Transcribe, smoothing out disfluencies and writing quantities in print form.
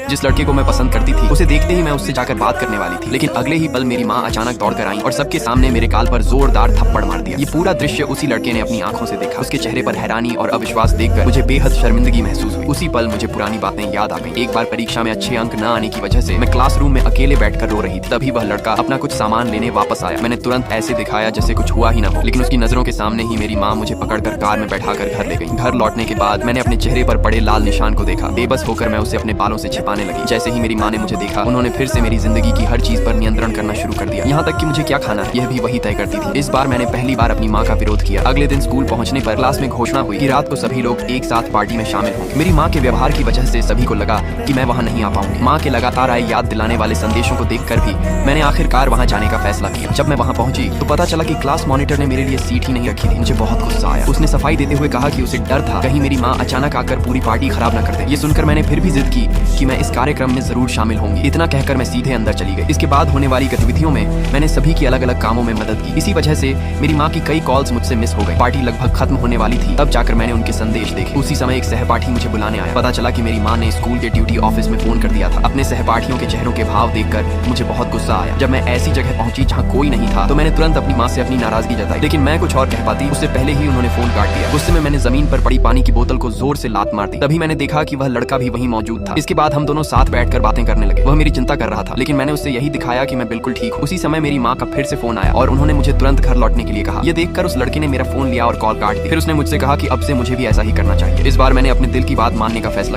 जिस लड़के को मैं पसंद करती थी उसे देखते ही मैं उससे जाकर बात करने वाली थी, लेकिन अगले ही पल मेरी माँ अचानक दौड़कर आई और सबके सामने मेरे गाल पर जोरदार थप्पड़ मार दिया। ये पूरा दृश्य उसी लड़के ने अपनी आंखों से देखा। उसके चेहरे पर हैरानी और अविश्वास देखकर मुझे बेहद शर्मिंदगी महसूस हुई। उसी पल मुझे पुरानी बातें याद आ गई। एक बार परीक्षा में अच्छे अंक न आने की वजह से मैं क्लासरूम में अकेले बैठकर रो रही थी। तभी वह लड़का अपना कुछ सामान लेने वापस आया। मैंने तुरंत ऐसे दिखाया जैसे कुछ हुआ ही ना हो, लेकिन उसकी नजरों के सामने ही मेरी माँ मुझे पकड़कर कार में बैठाकर घर ले गई। घर लौटने के बाद मैंने अपने चेहरे पर पड़े लाल निशान को देखा। बेबस होकर मैं उसे अपने बालों से छिपाने लगी। जैसे ही मेरी माँ ने मुझे देखा, उन्होंने फिर से मेरी जिंदगी की हर चीज पर नियंत्रण करना शुरू कर दिया। यहाँ तक कि मुझे क्या खाना है यह भी वही तय करती थी। इस बार मैंने पहली बार अपनी माँ का विरोध किया। अगले दिन स्कूल पहुंचने पर क्लास में घोषणा हुई कि रात को सभी लोग एक साथ पार्टी में शामिल होंगे। मेरी माँ के व्यवहार की वजह से सभी को लगा कि मैं वहाँ नहीं आ पाऊंगी। माँ के लगातार आए याद दिलाने वाले संदेशों को देखकर भी मैंने आखिरकार वहाँ जाने का फैसला किया। जब मैं वहाँ पहुंची तो पता चला कि क्लास मॉनिटर ने मेरे लिए सीट ही नहीं रखी थी। मुझे बहुत गुस्सा आया। उसने सफाई देते हुए कहा कि उसे डर था कहीं मेरी माँ अचानक आकर पूरी पार्टी खराब न कर दे। ये सुनकर मैंने फिर भी जिद की कि मैं इस कार्यक्रम में जरूर शामिल होंगी। इतना कहकर मैं सीधे अंदर चली गई। इसके बाद होने वाली गतिविधियों में मैंने सभी की अलग अलग कामों में मदद की। इसी वजह से मेरी माँ की कई कॉल्स मुझसे मिस हो गई। पार्टी लगभग खत्म होने वाली थी, तब जाकर मैंने उनके संदेश देखे। उसी समय एक सहपाठी मुझे बुलाने आया। पता चला कि मेरी माँ ने स्कूल के ड्यूटी ऑफिस में फोन कर दिया था। अपने सहपाठियों के चेहरों के भाव देखकर मुझे बहुत गुस्सा आया। जब मैं ऐसी जगह पहुंची जहाँ कोई नहीं था तो मैंने तुरंत अपनी माँ से अपनी नाराजगी जताई, लेकिन मैं कुछ और कह पाती उससे पहले ही उन्होंने फोन काट दिया। गुस्से में मैंने जमीन पर पड़ी पानी की बोतल को जोर से लात मार दी। तभी मैंने देखा कि वह लड़का भी वहीं मौजूद था। इसके बाद हम दोनों साथ बैठकर बातें करने लगे। वह मेरी चिंता कर रहा था, लेकिन मैंने उससे यही दिखाया कि मैं बिल्कुल ठीक हूँ। उसी समय मेरी माँ का फिर से फोन आया और उन्होंने मुझे तुरंत घर लौटने के लिए कहा। ये देखकर उस लड़के ने मेरा फोन लिया और कॉल काट दी। फिर उसने मुझसे कहा कि अब से मुझे भी ऐसा ही करना चाहिए। इस बार मैंने अपने दिल की बात मानने का फैसला